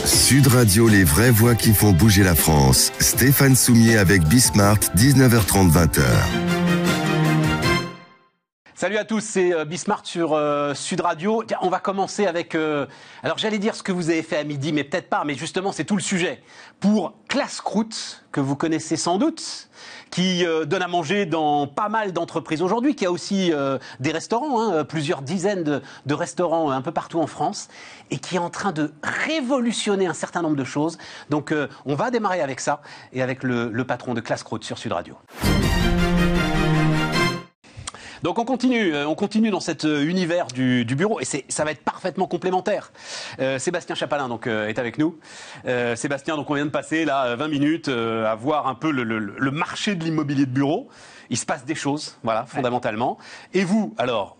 Sud Radio, les vraies voix qui font bouger la France. Stéphane Soumier avec Bismart, 19h30, 20h. Salut à tous, c'est Bismart sur Sud Radio. Tiens, on va commencer avec, alors j'allais dire ce que vous avez fait à midi, mais peut-être pas, mais justement c'est tout le sujet. Pour Classcroute, que vous connaissez sans doute, qui donne à manger dans pas mal d'entreprises aujourd'hui, qui a aussi des restaurants, plusieurs dizaines de restaurants un peu partout en France, et qui est en train de révolutionner un certain nombre de choses. Donc on va démarrer avec ça, et avec le patron de Classcroute sur Sud Radio. Donc on continue dans cet univers du bureau et ça va être parfaitement complémentaire. Sébastien Chapalin donc est avec nous. Sébastien, donc on vient de passer là 20 minutes à voir un peu le marché de l'immobilier de bureau. Il se passe des choses, voilà, fondamentalement. Et vous, alors,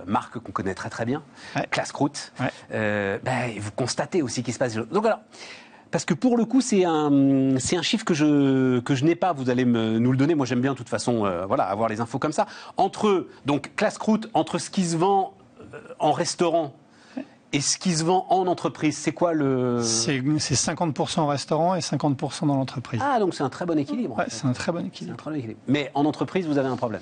marque qu'on connaît très très bien, Classcroute, vous constatez aussi qu'il se passe des choses. Donc alors, parce que pour le coup, c'est un chiffre que je n'ai pas. Vous allez nous le donner. Moi, j'aime bien, de toute façon, avoir les infos comme ça. Donc, Classcroute, entre ce qui se vend en restaurant et ce qui se vend en entreprise, c'est quoi le... C'est 50% en restaurant et 50% dans l'entreprise. Ah, donc c'est un très bon équilibre. Ouais, c'est un très bon équilibre. Mais en entreprise, vous avez un problème.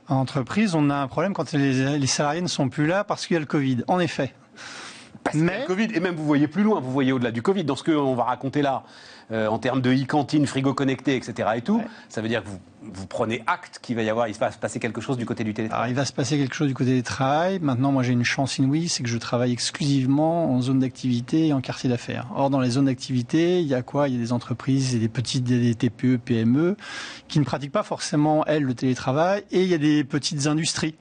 En entreprise, on a un problème quand les salariés ne sont plus là parce qu'il y a le Covid. En effet. Parce qu'il y a le Covid, et même vous voyez plus loin, vous voyez au-delà du Covid, dans ce qu'on va raconter là, en termes de e-cantine, frigo connecté, etc. et tout, ça veut dire que vous prenez acte qu'il va se passer quelque chose du côté du télétravail. Alors, il va se passer quelque chose du côté du travail. Maintenant, moi, j'ai une chance inouïe, c'est que je travaille exclusivement en zone d'activité et en quartier d'affaires. Or, dans les zones d'activité, il y a quoi ? Il y a des entreprises, des petites, des TPE, PME, qui ne pratiquent pas forcément, elles, le télétravail, et il y a des petites industries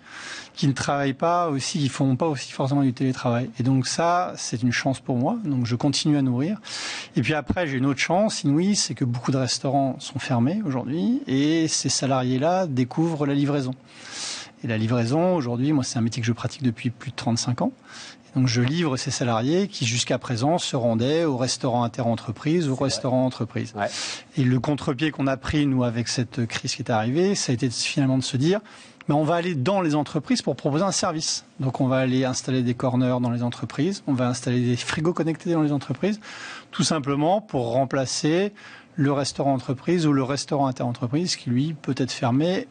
qui ne travaillent pas aussi, qui font pas aussi forcément du télétravail. Et donc ça, c'est une chance pour moi. Donc je continue à nourrir. Et puis après, j'ai une autre chance inouïe, c'est que beaucoup de restaurants sont fermés aujourd'hui et ces salariés-là découvrent la livraison. Et la livraison, aujourd'hui, moi, c'est un métier que je pratique depuis plus de 35 ans. Et donc je livre ces salariés qui, jusqu'à présent, se rendaient au restaurant inter-entreprise ou au restaurant entreprise. Ouais. Et le contre-pied qu'on a pris, nous, avec cette crise qui est arrivée, ça a été finalement de se dire... Mais on va aller dans les entreprises pour proposer un service. Donc on va aller installer des corners dans les entreprises, on va installer des frigos connectés dans les entreprises, tout simplement pour remplacer le restaurant entreprise ou le restaurant inter-entreprise qui, lui, peut être fermé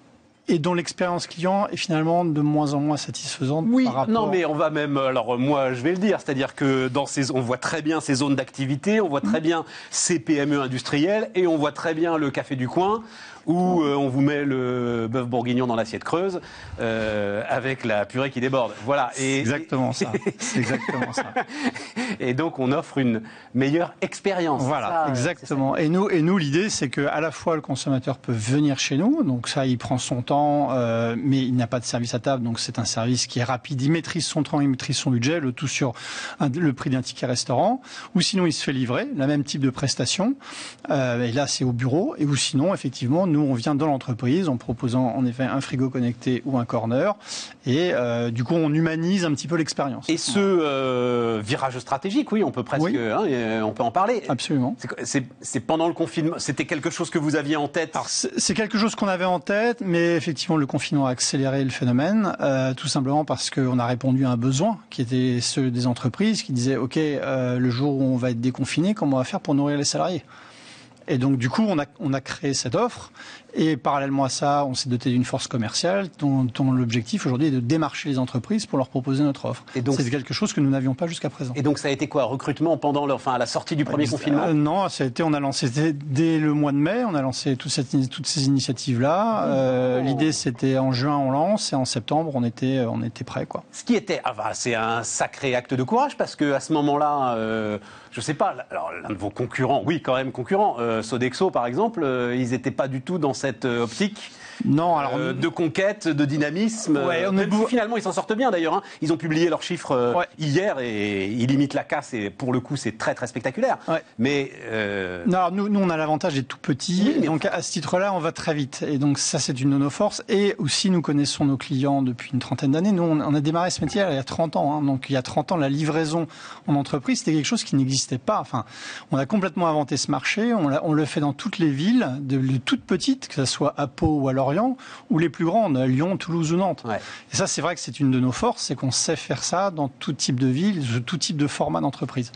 et dont l'expérience client est finalement de moins en moins satisfaisante. Oui, par rapport... non, mais on va même... Alors moi, je vais le dire, c'est-à-dire que on voit très bien ces zones d'activité, on voit très bien ces PME industrielles et on voit très bien le café du coin où on vous met le bœuf bourguignon dans l'assiette creuse avec la purée qui déborde. Voilà. C'est exactement ça. C'est exactement ça. Et donc, on offre une meilleure expérience. Voilà, ça, exactement. Et nous, l'idée, c'est que à la fois le consommateur peut venir chez nous, donc ça, il prend son temps, mais il n'a pas de service à table, donc c'est un service qui est rapide. Il maîtrise son temps, il maîtrise son budget, le tout sur le prix d'un ticket restaurant. Ou sinon, il se fait livrer, le même type de prestation. Et là, c'est au bureau. Et ou sinon, effectivement, nous, on vient dans l'entreprise en proposant en effet un frigo connecté ou un corner. Et du coup, on humanise un petit peu l'expérience. Et ce virage stratégique, oui, on peut presque, on peut en parler. Absolument. C'est pendant le confinement, c'était quelque chose que vous aviez en tête? Alors, c'est quelque chose qu'on avait en tête, mais effectivement, le confinement a accéléré le phénomène, tout simplement parce qu'on a répondu à un besoin qui était ceux des entreprises qui disaient, OK, le jour où on va être déconfiné, comment on va faire pour nourrir les salariés ? Et donc, du coup, on a créé cette offre. Et parallèlement à ça, on s'est doté d'une force commerciale dont l'objectif aujourd'hui est de démarcher les entreprises pour leur proposer notre offre. Et donc, c'est quelque chose que nous n'avions pas jusqu'à présent. Et donc, ça a été quoi? Recrutement à la sortie du premier confinement? Non, on a lancé dès le mois de mai, on a lancé toutes ces initiatives-là. L'idée, c'était en juin, on lance, et en septembre, on était prêts, quoi. Ce qui était, c'est un sacré acte de courage, parce que à ce moment-là, je sais pas, alors l'un de vos concurrents, oui, quand même concurrents, Sodexo par exemple, ils n'étaient pas du tout dans cette optique. Non, alors de conquête, de dynamisme. Finalement, ils s'en sortent bien d'ailleurs. Hein. Ils ont publié leurs chiffres hier et ils limitent la casse. Et pour le coup, c'est très très spectaculaire. Ouais. Mais non, nous, on a l'avantage d'être tout petit. Oui, donc à ce titre-là, on va très vite. Et donc ça, c'est une de nos forces. Et aussi, nous connaissons nos clients depuis une trentaine d'années. Nous, on a démarré ce métier il y a 30 ans. Hein. Donc il y a 30 ans, la livraison en entreprise, c'était quelque chose qui n'existait pas. Enfin, on a complètement inventé ce marché. On le fait dans toutes les villes, de toutes petites, que ce soit à Pau ou à Lorient. Lorient, ou les plus grandes, Lyon, Toulouse ou Nantes. Ouais. Et ça, c'est vrai que c'est une de nos forces, c'est qu'on sait faire ça dans tout type de ville, tout type de format d'entreprise.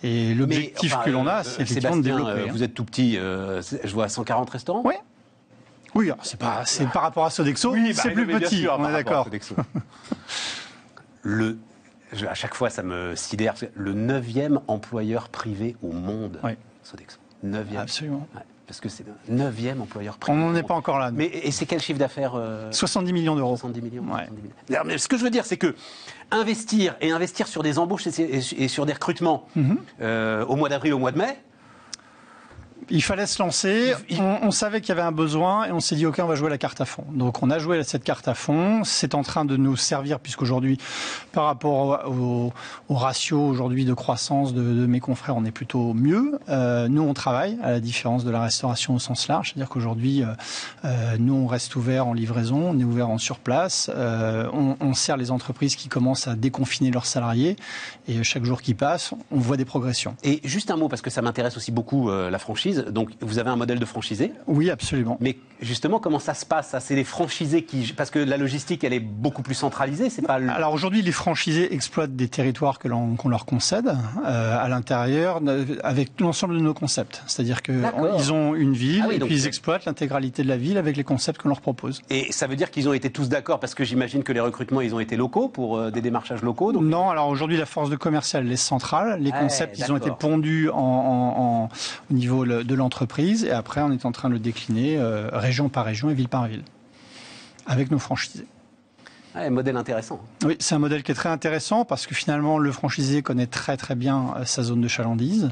Et l'objectif que l'on a, c'est effectivement de développer. Vous êtes tout petit, je vois 140 restaurants. Oui. Oui, alors c'est par rapport à Sodexo, c'est plus petit, on est d'accord. À chaque fois, ça me sidère. Le 9e employeur privé au monde, Sodexo. 9e. Absolument. Ouais, parce que c'est le 9e employeur privé. On n'en est pas encore là. Mais et c'est quel chiffre d'affaires 70 millions d'euros. 70 millions. Ouais. 70 millions. Mais ce que je veux dire, c'est que investir sur des embauches et sur des recrutements au mois d'avril, au mois de mai. Il fallait se lancer, on savait qu'il y avait un besoin et on s'est dit ok, on va jouer la carte à fond. Donc on a joué cette carte à fond, c'est en train de nous servir puisqu'aujourd'hui par rapport au ratio aujourd'hui de croissance de mes confrères, on est plutôt mieux. Nous on travaille à la différence de la restauration au sens large, c'est-à-dire qu'aujourd'hui nous on reste ouvert en livraison, on est ouvert en surplace, on sert les entreprises qui commencent à déconfiner leurs salariés et chaque jour qui passe, on voit des progressions. Et juste un mot parce que ça m'intéresse aussi beaucoup la franchise. Donc, vous avez un modèle de franchisé ? Oui, absolument. Mais justement, comment ça se passe ? C'est les franchisés qui... Parce que la logistique, elle est beaucoup plus centralisée, c'est pas... Alors aujourd'hui, les franchisés exploitent des territoires qu'on leur concède à l'intérieur avec l'ensemble de nos concepts. C'est-à-dire qu'ils ont une ville et puis ils exploitent l'intégralité de la ville avec les concepts qu'on leur propose. Et ça veut dire qu'ils ont été tous d'accord parce que j'imagine que les recrutements, ils ont été locaux pour des démarchages locaux donc... Non, alors aujourd'hui, la force de commercial, elle est centrale. Les concepts, ils ont été pondus au niveau de l'entreprise et après on est en train de le décliner région par région et ville par ville avec nos franchisés. Modèle intéressant. Oui, c'est un modèle qui est très intéressant parce que finalement le franchisé connaît très très bien sa zone de chalandise.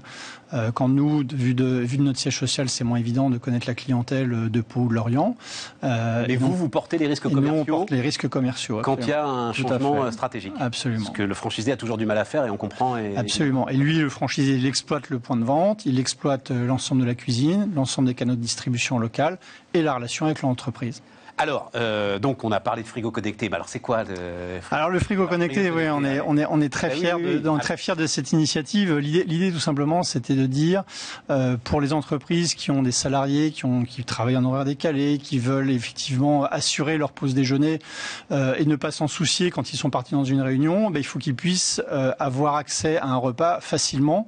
Quand nous, vu de notre siège social, c'est moins évident de connaître la clientèle de Pau ou de Lorient. Mais vous portez les risques commerciaux. Nous, on porte les risques commerciaux. Quand il y a un changement stratégique. Absolument. Parce que le franchisé a toujours du mal à faire et on comprend. Absolument. Et lui, le franchisé, il exploite le point de vente, il exploite l'ensemble de la cuisine, l'ensemble des canaux de distribution locale et la relation avec l'entreprise. Alors, donc on a parlé de frigo connecté, mais alors c'est quoi le frigo connecté, oui, on est très fiers très fiers de cette initiative. L'idée tout simplement, c'était de dire pour les entreprises qui ont des salariés qui travaillent en horaire décalé, qui veulent effectivement assurer leur pause déjeuner et ne pas s'en soucier quand ils sont partis dans une réunion, il faut qu'ils puissent avoir accès à un repas facilement,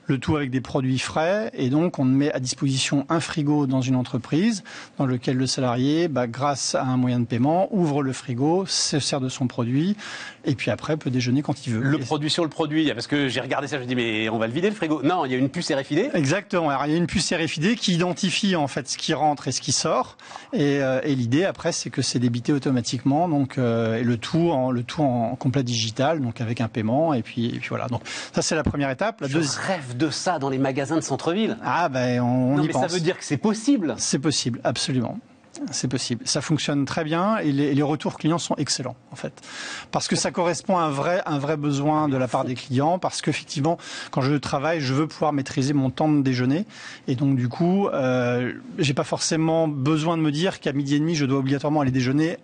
le tout avec des produits frais. Et donc on met à disposition un frigo dans une entreprise dans lequel le salarié, grâce à un moyen de paiement, ouvre le frigo, se sert de son produit, et puis après peut déjeuner quand il veut. Le produit sur le produit, parce que j'ai regardé ça, je me dis mais on va le vider le frigo. Non, il y a une puce RFID. Exactement, alors, il y a une puce RFID qui identifie en fait ce qui rentre et ce qui sort, et l'idée après c'est que c'est débité automatiquement, donc et le tout en complet digital, donc avec un paiement, et puis voilà. Donc ça c'est la première étape. Je rêve de ça dans les magasins de centre-ville. On y pense. Ça veut dire que c'est possible. C'est possible, absolument. C'est possible. Ça fonctionne très bien et les retours clients sont excellents, en fait. Parce que ça correspond à un vrai besoin de la part des clients. Parce qu'effectivement, quand je travaille, je veux pouvoir maîtriser mon temps de déjeuner. Et donc, du coup, j'ai pas forcément besoin de me dire qu'à 12h30, je dois obligatoirement aller déjeuner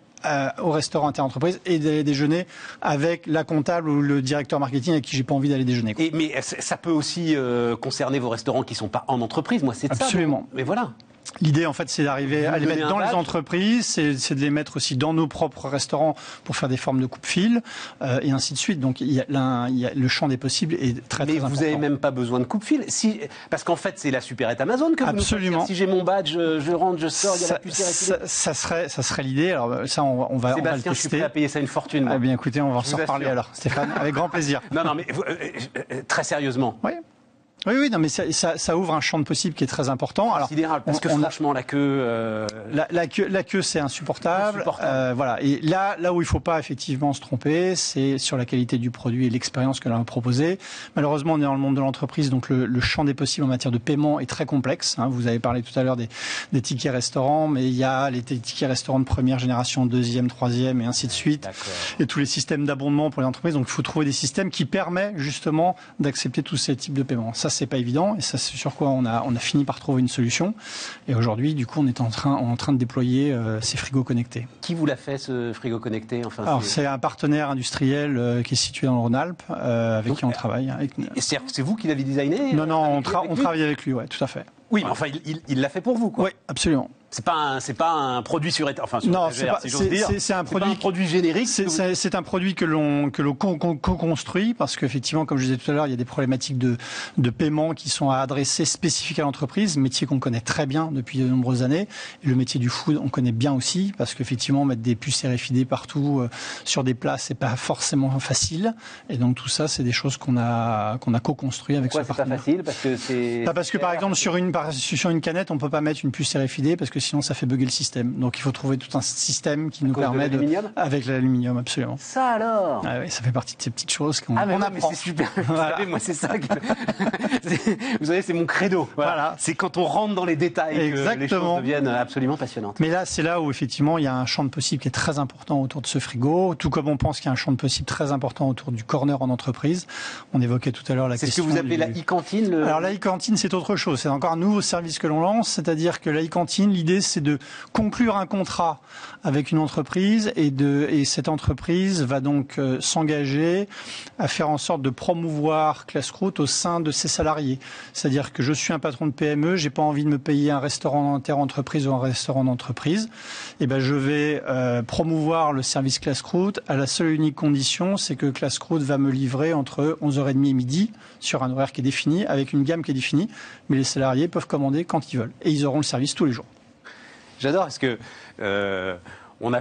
au restaurant interentreprise et d'aller déjeuner avec la comptable ou le directeur marketing avec qui j'ai pas envie d'aller déjeuner. Mais ça peut aussi concerner vos restaurants qui sont pas en entreprise. Moi, c'est ça. Absolument. Mais voilà. L'idée, en fait, c'est d'arriver à les mettre dans les entreprises, c'est de les mettre aussi dans nos propres restaurants pour faire des formes de coupe-fil, et ainsi de suite. Donc, le champ des possibles est très important. Mais vous n'avez même pas besoin de coupe-fil, parce qu'en fait, c'est la supérette Amazon que vous Absolument. nous faites. Si j'ai mon badge, je rentre, je sors, il y a la puce RFID. Ça serait l'idée. Alors ça, on va le tester. Sébastien, je suis prêt à payer ça une fortune. Moi. Eh bien, écoutez, on va s'en reparler alors, Stéphane, avec grand plaisir. Non, mais très sérieusement. Oui. Oui, non, mais ça ouvre un champ de possibles qui est très important. Alors, considérable, parce que franchement, la queue... La queue, c'est insupportable. Voilà. Et là où il faut pas effectivement se tromper, c'est sur la qualité du produit et l'expérience que l'on a proposée. Malheureusement, on est dans le monde de l'entreprise, donc le champ des possibles en matière de paiement est très complexe. Vous avez parlé tout à l'heure des tickets restaurants, mais il y a les tickets restaurants de première génération, deuxième, troisième, et ainsi de suite. D'accord. Et tous les systèmes d'abondement pour les entreprises. Donc, il faut trouver des systèmes qui permettent justement d'accepter tous ces types de paiements. Ça, c'est pas évident, et ça, c'est sur quoi on a fini par trouver une solution. Et aujourd'hui, du coup, on est en train de déployer ces frigos connectés. Qui vous l'a fait, ce frigo connecté? Alors, c'est un partenaire industriel qui est situé dans le Rhône-Alpes, avec qui on travaille. C'est vous qui l'avez designé? Non, on travaille avec lui, ouais, tout à fait. Oui, mais enfin, il l'a fait pour vous, quoi. Oui, absolument. C'est pas un produit sur étagère, enfin sur non, étagère, si j'ose dire. C'est un produit générique. C'est un produit que l'on co-construit parce qu'effectivement, comme je disais tout à l'heure, il y a des problématiques de paiement qui sont à adresser spécifiques à l'entreprise, métier qu'on connaît très bien depuis de nombreuses années. Et le métier du food, on connaît bien aussi parce qu'effectivement, mettre des puces RFID partout sur des plats, c'est pas forcément facile. Et donc tout ça, c'est des choses qu'on a co-construit avec ce partenaire. Pourquoi c'est pas facile? Parce que par exemple sur une canette, on peut pas mettre une puce RFID parce que sinon ça fait bugger le système. Donc il faut trouver tout un système qui nous permet avec l'aluminium, absolument. Ça alors. Ah oui, ça fait partie de ces petites choses qu'on apprend. Mais c'est super. Vous savez, moi c'est ça. Vous savez, c'est mon credo. Voilà. C'est quand on rentre dans les détails que les choses deviennent absolument passionnantes. Mais là, c'est là où effectivement il y a un champ de possibles qui est très important autour de ce frigo, tout comme on pense qu'il y a un champ de possibles très important autour du corner en entreprise. On évoquait tout à l'heure la question. C'est ce que vous appelez la e-cantine. Alors la e-cantine, c'est autre chose. C'est encore un nouveau service que l'on lance, c'est-à-dire que la e-cantine, l'idée c'est de conclure un contrat avec une entreprise et cette entreprise va donc s'engager à faire en sorte de promouvoir Classroute au sein de ses salariés. C'est-à-dire que je suis un patron de PME, j'ai pas envie de me payer un restaurant inter-entreprise ou un restaurant d'entreprise. Et ben je vais promouvoir le service Classroute à la seule et unique condition, c'est que Classroute va me livrer entre 11h30 et midi sur un horaire qui est défini, avec une gamme qui est définie, mais les salariés peuvent commander quand ils veulent et ils auront le service tous les jours. J'adore parce que on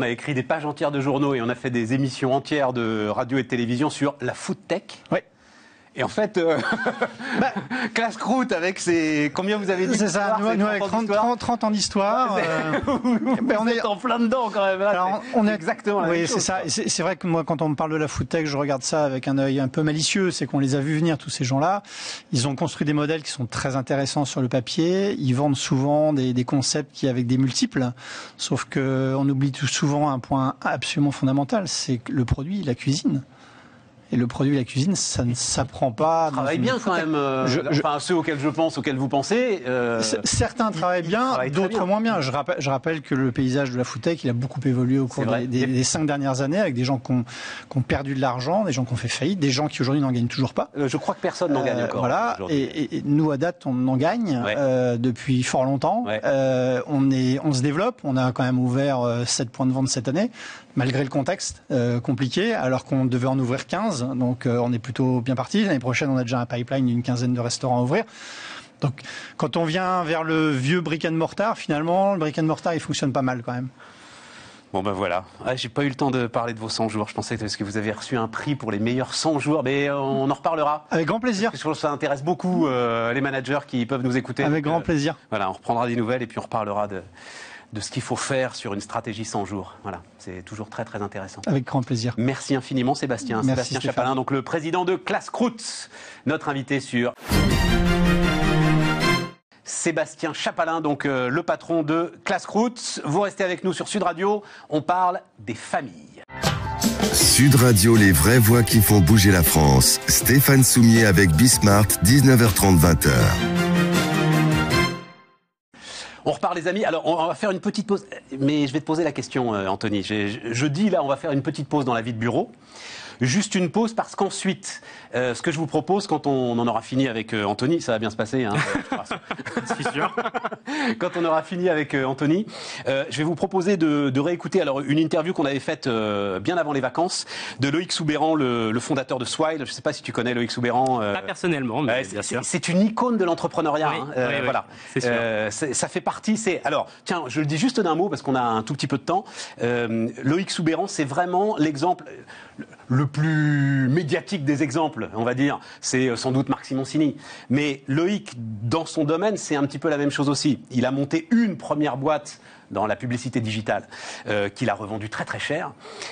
a écrit des pages entières de journaux et on a fait des émissions entières de radio et de télévision sur la food tech. Oui. Et en fait, Classroute avec ses... Combien vous avez dit? C'est ça, nous avec 30 ans d'histoire. On est en plein dedans quand même. Là, alors, on est exactement la même chose. C'est ça. C'est vrai que moi, quand on me parle de la food tech, je regarde ça avec un œil un peu malicieux. C'est qu'on les a vus venir, tous ces gens-là. Ils ont construit des modèles qui sont très intéressants sur le papier. Ils vendent souvent des concepts qui avec des multiples. Sauf qu'on oublie tout souvent un point absolument fondamental, c'est le produit, la cuisine. Et le produit, la cuisine, ça ne s'apprend pas. Travaille bien quand même. Enfin, ceux auxquels je pense, auxquels vous pensez. Certains travaillent bien, d'autres moins bien. Je rappelle que le paysage de la food tech, il a beaucoup évolué au cours des 5 dernières années, avec des gens qui ont perdu de l'argent, des gens qui ont fait faillite, des gens qui aujourd'hui n'en gagnent toujours pas. Je crois que personne n'en gagne encore. Voilà. Et nous, à date, on en gagne depuis fort longtemps. Ouais. On se développe. On a quand même ouvert 7 points de vente cette année, malgré le contexte compliqué, alors qu'on devait en ouvrir 15. Donc on est plutôt bien parti. L'année prochaine, on a déjà un pipeline d'une 15aine de restaurants à ouvrir. Donc quand on vient vers le vieux brick and mortar, finalement, le brick and mortar, il fonctionne pas mal quand même. Bon ben voilà, j'ai pas eu le temps de parler de vos 100 jours. Je pensais que vous avez reçu un prix pour les meilleurs 100 jours, mais on en reparlera. Avec grand plaisir. Parce que ça intéresse beaucoup les managers qui peuvent nous écouter. Avec grand plaisir. Voilà, on reprendra des nouvelles et puis on reparlera de ce qu'il faut faire sur une stratégie 100 jours. Voilà, c'est toujours très très intéressant. Avec grand plaisir. Merci infiniment Sébastien. Merci Sébastien Chapalin, donc le président de Classroute, notre invité sur... Sébastien Chapalin, donc le patron de Classroute. Vous restez avec nous sur Sud Radio, on parle des familles. Sud Radio, les vraies voix qui font bouger la France. Stéphane Soumier avec Bismart, 19h30, 20h. On repart les amis, alors on va faire une petite pause, mais je vais te poser la question Anthony. Je dis là, on va faire une petite pause dans la vie de bureau. Juste une pause parce qu'ensuite, ce que je vous propose, quand on en aura fini avec Anthony, ça va bien se passer, hein, c'est sûr. Quand on aura fini avec Anthony, je vais vous proposer de réécouter alors une interview qu'on avait faite bien avant les vacances de Loïc Soubeyran, le fondateur de Swile. Je ne sais pas si tu connais Loïc Soubeyran. Pas personnellement, mais bien sûr. C'est une icône de l'entrepreneuriat. Oui, hein. oui, voilà. C'est sûr. Ça fait partie. Alors, tiens, je le dis juste d'un mot parce qu'on a un tout petit peu de temps. Loïc Soubeyran, c'est vraiment l'exemple le plus médiatique des exemples, on va dire, c'est sans doute Marc Simoncini. Mais Loïc, dans son domaine, c'est un petit peu la même chose aussi. Il a monté une première boîte dans la publicité digitale, qu'il a revendue très très cher.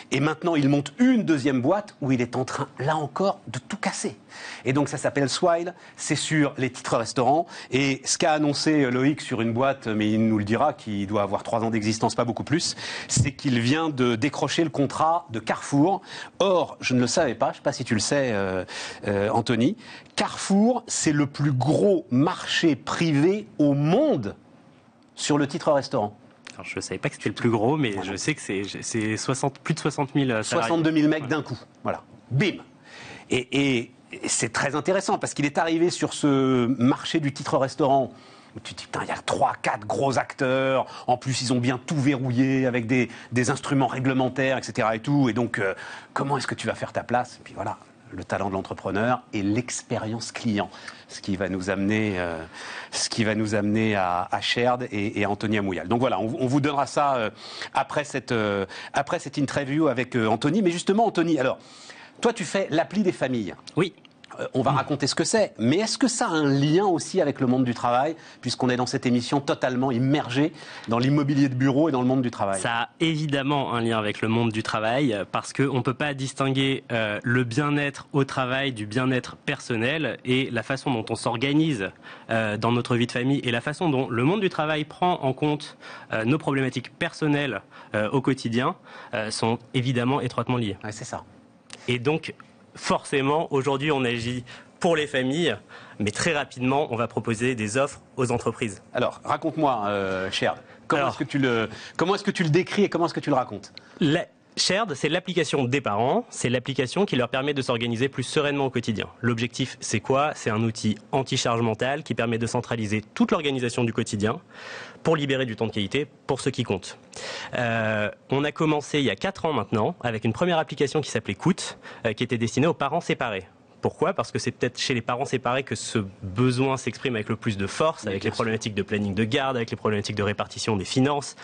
Et maintenant, il monte une deuxième boîte où il est en train, là encore, de tout casser. Et donc, ça s'appelle Swile, c'est sur les titres restaurants. Et ce qu'a annoncé Loïc sur une boîte, mais il nous le dira, qui doit avoir 3 ans d'existence, pas beaucoup plus, c'est qu'il vient de décrocher le contrat de Carrefour. Or, je ne le savais pas, je ne sais pas si tu le sais, Anthony, Carrefour, c'est le plus gros marché privé au monde sur le titre restaurant. Alors, je ne savais pas que c'était le plus gros, mais je sais que c'est plus de 60 000 salariés. 62 000 mecs d'un coup. Voilà. Bim. Et c'est très intéressant parce qu'il est arrivé sur ce marché du titre restaurant où tu te dis, putain, il y a 3-4 gros acteurs, en plus ils ont bien tout verrouillé avec des instruments réglementaires, etc. et tout, et donc comment est-ce que tu vas faire ta place? Et puis voilà, le talent de l'entrepreneur et l'expérience client, ce qui va nous amener à Shared et à Anthony Amouyal. Donc voilà, on vous donnera ça après cette interview avec Anthony. Mais justement, Anthony, alors, toi tu fais l'appli des familles. Oui. On va raconter ce que c'est, mais est-ce que ça a un lien aussi avec le monde du travail, puisqu'on est dans cette émission totalement immergée dans l'immobilier de bureau et dans le monde du travail? Ça a évidemment un lien avec le monde du travail, parce qu'on ne peut pas distinguer le bien-être au travail du bien-être personnel, et la façon dont on s'organise dans notre vie de famille et la façon dont le monde du travail prend en compte nos problématiques personnelles au quotidien sont évidemment étroitement liées. Ouais, c'est ça. Et donc, forcément, aujourd'hui, on agit pour les familles, mais très rapidement, on va proposer des offres aux entreprises. Alors, raconte-moi, Shared, comment est-ce que tu le décris et comment est-ce que tu le racontes? Shared, c'est l'application des parents, c'est l'application qui leur permet de s'organiser plus sereinement au quotidien. L'objectif, c'est quoi? C'est un outil anti-charge mentale qui permet de centraliser toute l'organisation du quotidien pour libérer du temps de qualité pour ceux qui comptent. On a commencé il y a 4 ans maintenant avec une première application qui s'appelait Cout, qui était destinée aux parents séparés. Pourquoi? Parce que c'est peut-être chez les parents séparés que ce besoin s'exprime avec le plus de force, avec les problématiques de planning de garde, avec les problématiques de répartition des finances.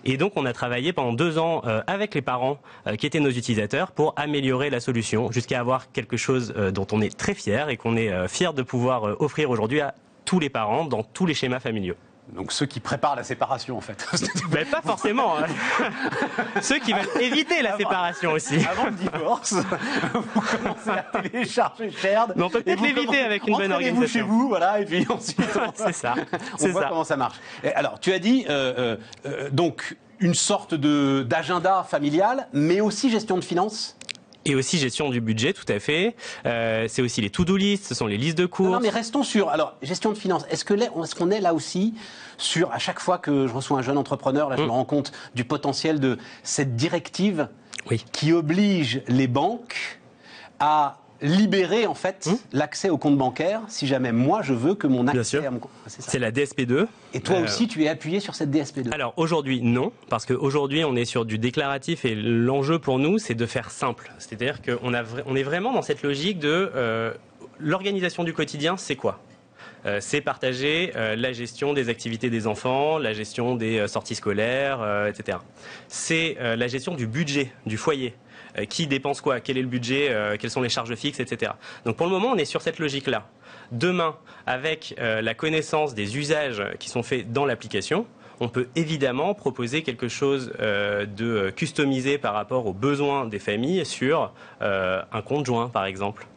Et donc on a travaillé pendant 2 ans avec les parents qui étaient nos utilisateurs pour améliorer la solution jusqu'à avoir quelque chose dont on est très fier et qu'on est fier de pouvoir offrir aujourd'hui à tous les parents dans tous les schémas familiaux. Donc ceux qui préparent la séparation en fait. Mais pas forcément. Hein. Ceux qui veulent éviter la séparation aussi. Avant le divorce, vous commencez à télécharger Shared. Mais on peut peut-être l'éviter avec une bonne organisation. Vous chez vous, voilà, et puis ensuite c'est ça. On voit comment ça marche. Alors tu as dit donc une sorte d'agenda familial, mais aussi gestion de finances. Et aussi gestion du budget, tout à fait. C'est aussi les to-do list, ce sont les listes de courses. Non, mais restons sur, alors, gestion de finances. Est-ce qu'on est là aussi sur, à chaque fois que je reçois un jeune entrepreneur, là je me rends compte du potentiel de cette directive qui oblige les banques à libérer en fait l'accès au compte bancaire si jamais moi je veux que mon accès à mon compte... C'est la DSP2. Et toi aussi tu es appuyé sur cette DSP2? Alors aujourd'hui non, parce qu'aujourd'hui on est sur du déclaratif et l'enjeu pour nous c'est de faire simple. C'est-à-dire qu'on est vraiment dans cette logique de l'organisation du quotidien, c'est quoi? C'est partager la gestion des activités des enfants, la gestion des sorties scolaires, etc. C'est la gestion du budget du foyer. Qui dépense quoi? Quel est le budget? Quelles sont les charges fixes, etc. Donc pour le moment, on est sur cette logique-là. Demain, avec la connaissance des usages qui sont faits dans l'application, on peut évidemment proposer quelque chose de customisé par rapport aux besoins des familles sur un compte joint, par exemple.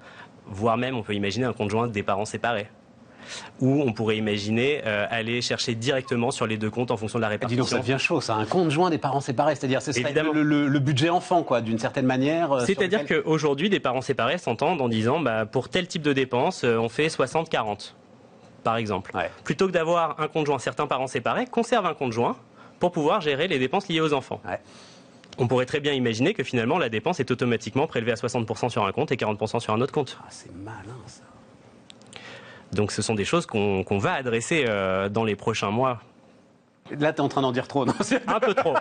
Voire même, on peut imaginer un compte joint des parents séparés. Ou on pourrait imaginer aller chercher directement sur les 2 comptes en fonction de la répartition. Dis donc, ça devient chaud, ça, un compte joint des parents séparés, c'est-à-dire ce serait le budget enfant, quoi, d'une certaine manière. C'est-à-dire qu'aujourd'hui, des parents séparés s'entendent en disant, pour tel type de dépenses, on fait 60-40, par exemple. Ouais. Plutôt que d'avoir un compte joint, certains parents séparés conservent un compte joint pour pouvoir gérer les dépenses liées aux enfants. Ouais. On pourrait très bien imaginer que finalement, la dépense est automatiquement prélevée à 60% sur un compte et 40% sur un autre compte. Ah, c'est malin, ça. Donc ce sont des choses qu'on va adresser dans les prochains mois. Là, tu es en train d'en dire trop, non? Un peu trop.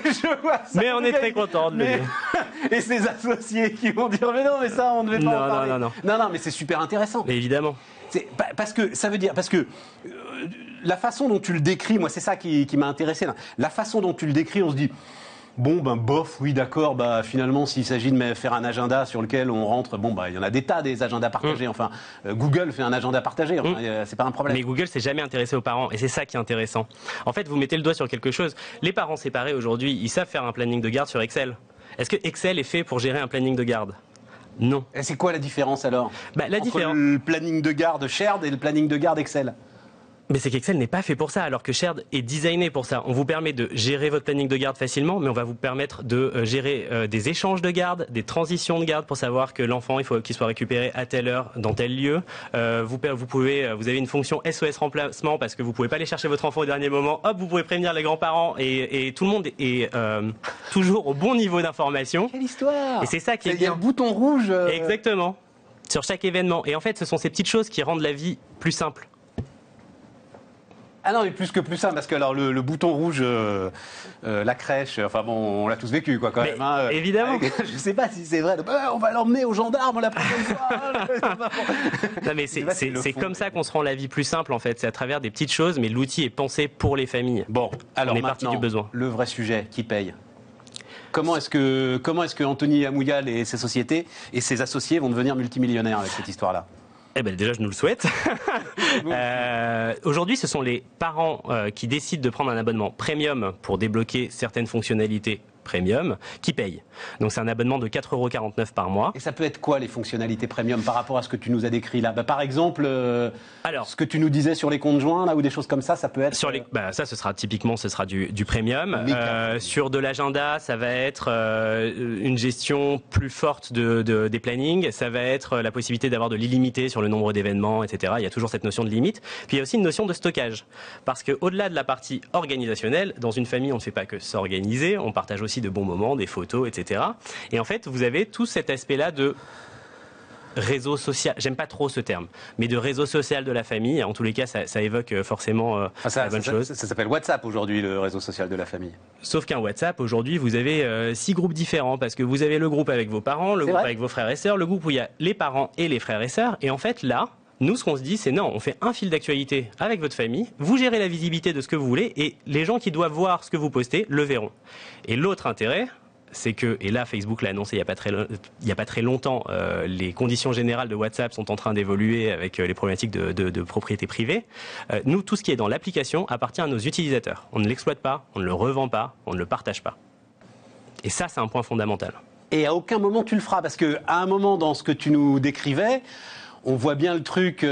Je vois ça. Mais on est très content de le dire. Et ces associés qui vont dire mais non, mais ça, on ne devait pas en parler. Non, mais c'est super intéressant. Mais évidemment. Parce que ça veut dire, parce que la façon dont tu le décris, moi, c'est ça qui m'a intéressé. La façon dont tu le décris, on se dit. Bon, bof, oui, d'accord, finalement, s'il s'agit de faire un agenda sur lequel on rentre, il y en a des tas, des agendas partagés, enfin, Google fait un agenda partagé, enfin, c'est pas un problème. Mais Google s'est jamais intéressé aux parents, et c'est ça qui est intéressant. En fait, vous mettez le doigt sur quelque chose. Les parents séparés, aujourd'hui, ils savent faire un planning de garde sur Excel. Est-ce que Excel est fait pour gérer un planning de garde? Non. Et c'est quoi la différence, alors? Entre le planning de garde Shared et le planning de garde Excel? Mais c'est qu'Excel n'est pas fait pour ça, alors que Shared est designé pour ça. On vous permet de gérer votre planning de garde facilement, mais on va vous permettre de gérer des échanges de garde, des transitions de garde pour savoir que l'enfant, il faut qu'il soit récupéré à telle heure, dans tel lieu. Vous avez une fonction SOS remplacement parce que vous pouvez pas aller chercher votre enfant au dernier moment. Hop, vous pouvez prévenir les grands-parents et tout le monde est toujours au bon niveau d'information. Quelle histoire! Et c'est ça qui est bien. Il y a un bouton rouge. Exactement. Sur chaque événement. Et en fait, ce sont ces petites choses qui rendent la vie plus simple. Ah non, mais plus simple, parce que alors, le bouton rouge, la crèche, enfin bon, on l'a tous vécu, quoi, quand même. Hein, évidemment. Je sais pas si c'est vrai. On va l'emmener aux gendarmes la prochaine fois. Non, mais c'est comme ça qu'on se rend la vie plus simple, en fait. C'est à travers des petites choses, mais l'outil est pensé pour les familles. Bon, alors on est parti du besoin. Le vrai sujet, qui paye? Comment est-ce que Anthony Amouyal et ses sociétés et ses associés vont devenir multimillionnaires avec cette histoire-là? Eh ben déjà, je nous le souhaite. Aujourd'hui, ce sont les parents qui décident de prendre un abonnement premium pour débloquer certaines fonctionnalités premium qui payent. Donc c'est un abonnement de 4,49 € par mois. Et ça peut être quoi les fonctionnalités premium par rapport à ce que tu nous as décrit là? Par exemple, ce que tu nous disais sur les comptes joints là, ou des choses comme ça peut être... Sur ça, ce sera du premium. Sur de l'agenda, ça va être une gestion plus forte des plannings. Ça va être la possibilité d'avoir de l'illimité sur le nombre d'événements, etc. Il y a toujours cette notion de limite. Puis il y a aussi une notion de stockage. Parce qu'au-delà de la partie organisationnelle, dans une famille, on ne fait pas que s'organiser, on partage aussi de bons moments, des photos, etc. Et en fait, vous avez tout cet aspect-là de réseau social, j'aime pas trop ce terme, mais de réseau social de la famille. En tous les cas, ça évoque forcément la bonne chose. Ça s'appelle WhatsApp aujourd'hui, le réseau social de la famille. Sauf qu'un WhatsApp, aujourd'hui, vous avez 6 groupes différents, parce que vous avez le groupe avec vos parents, le groupe avec vos frères et sœurs, le groupe où il y a les parents et les frères et sœurs. Et en fait, là, nous, ce qu'on se dit, c'est non, on fait un fil d'actualité avec votre famille, vous gérez la visibilité de ce que vous voulez, et les gens qui doivent voir ce que vous postez le verront. Et l'autre intérêt, c'est que, et là Facebook l'a annoncé il n'y a pas très longtemps, les conditions générales de WhatsApp sont en train d'évoluer avec les problématiques de propriété privée. Nous, tout ce qui est dans l'application appartient à nos utilisateurs. On ne l'exploite pas, on ne le revend pas, on ne le partage pas. Et ça, c'est un point fondamental. Et à aucun moment tu le feras, parce qu'à un moment dans ce que tu nous décrivais, on voit bien le truc,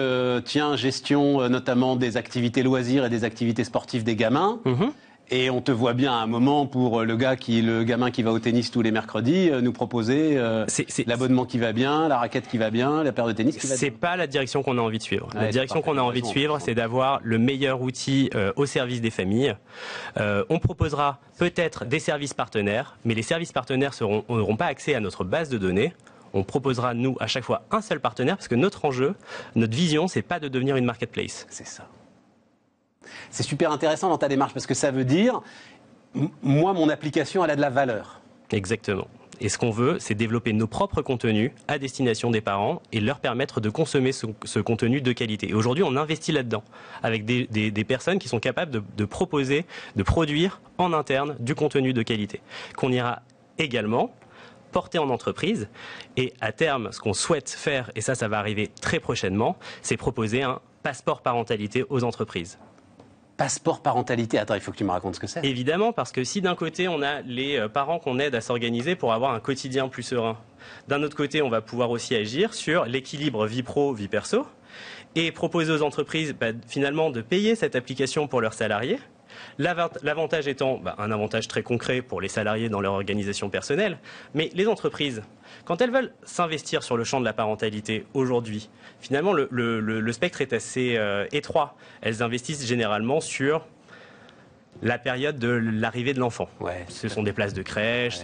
gestion notamment des activités loisirs et des activités sportives des gamins. Mm-hmm. Et on te voit bien à un moment pour le gamin qui va au tennis tous les mercredis nous proposer l'abonnement qui va bien, la raquette qui va bien, la paire de tennis qui va bien. C'est pas la direction qu'on a envie de suivre. La direction qu'on a envie de suivre, c'est d'avoir le meilleur outil au service des familles. On proposera peut-être des services partenaires, mais les services partenaires n'auront pas accès à notre base de données. On proposera, nous, à chaque fois, un seul partenaire, parce que notre enjeu, notre vision, c'est pas de devenir une marketplace. C'est ça. C'est super intéressant dans ta démarche, parce que ça veut dire, moi, mon application, elle a de la valeur. Exactement. Et ce qu'on veut, c'est développer nos propres contenus à destination des parents et leur permettre de consommer ce contenu de qualité. Et aujourd'hui, on investit là-dedans, avec des personnes qui sont capables de proposer, de produire en interne du contenu de qualité, qu'on ira également porter en entreprise. Et à terme, ce qu'on souhaite faire, et ça va arriver très prochainement, c'est proposer un passeport parentalité aux entreprises. Passeport parentalité, attends, il faut que tu me racontes ce que c'est. Évidemment, parce que si d'un côté on a les parents qu'on aide à s'organiser pour avoir un quotidien plus serein, d'un autre côté on va pouvoir aussi agir sur l'équilibre vie pro, vie perso, et proposer aux entreprises finalement de payer cette application pour leurs salariés. L'avantage étant un avantage très concret pour les salariés dans leur organisation personnelle, mais les entreprises, quand elles veulent s'investir sur le champ de la parentalité aujourd'hui, finalement le spectre est assez étroit. Elles investissent généralement sur la période de l'arrivée de l'enfant. Ouais, ce sont des places de crèche,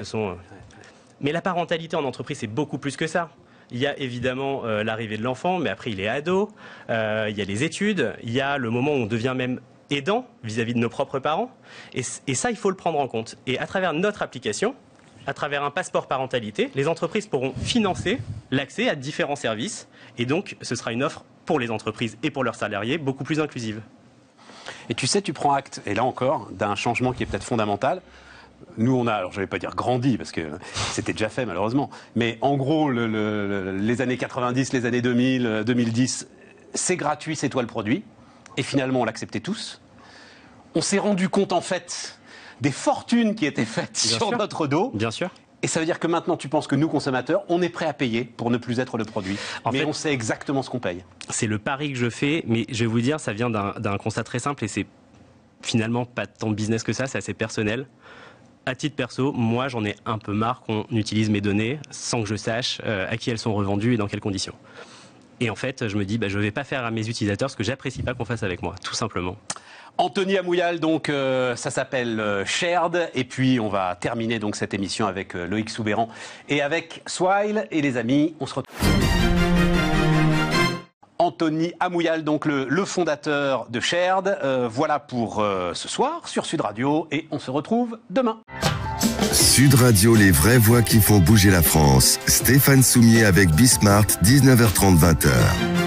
mais la parentalité en entreprise, c'est beaucoup plus que ça. Il y a évidemment l'arrivée de l'enfant, mais après il est ado, il y a les études, il y a le moment où on devient même aidant vis-à-vis de nos propres parents. Et ça, il faut le prendre en compte. Et à travers notre application, à travers un passeport parentalité, les entreprises pourront financer l'accès à différents services. Et donc, ce sera une offre pour les entreprises et pour leurs salariés beaucoup plus inclusive. Et tu sais, tu prends acte, et là encore, d'un changement qui est peut-être fondamental. Nous, on a, alors je ne vais pas dire grandi, parce que c'était déjà fait malheureusement, mais en gros, les années 90, les années 2000, 2010, c'est gratuit, c'est toi le produit. Et finalement, on l'acceptait tous. On s'est rendu compte, en fait, des fortunes qui étaient faites sur notre dos. Bien sûr. Et ça veut dire que maintenant, tu penses que nous, consommateurs, on est prêts à payer pour ne plus être le produit. Mais on sait exactement ce qu'on paye. C'est le pari que je fais, mais je vais vous dire, ça vient d'un constat très simple et c'est finalement pas tant de business que ça, c'est assez personnel. À titre perso, moi, j'en ai un peu marre qu'on utilise mes données sans que je sache à qui elles sont revendues et dans quelles conditions. Et en fait, je me dis, je ne vais pas faire à mes utilisateurs ce que j'apprécie pas qu'on fasse avec moi, tout simplement. Anthony Amouyal, donc ça s'appelle Shared. Et puis on va terminer donc cette émission avec Loïc Soubeyran et avec Swile. Et les amis, on se retrouve. Anthony Amouyal, donc le fondateur de Shared. Voilà pour ce soir sur Sud Radio et on se retrouve demain. Sud Radio, les vraies voix qui font bouger la France. Stéphane Soumier avec Bismart, 19h30, 20h.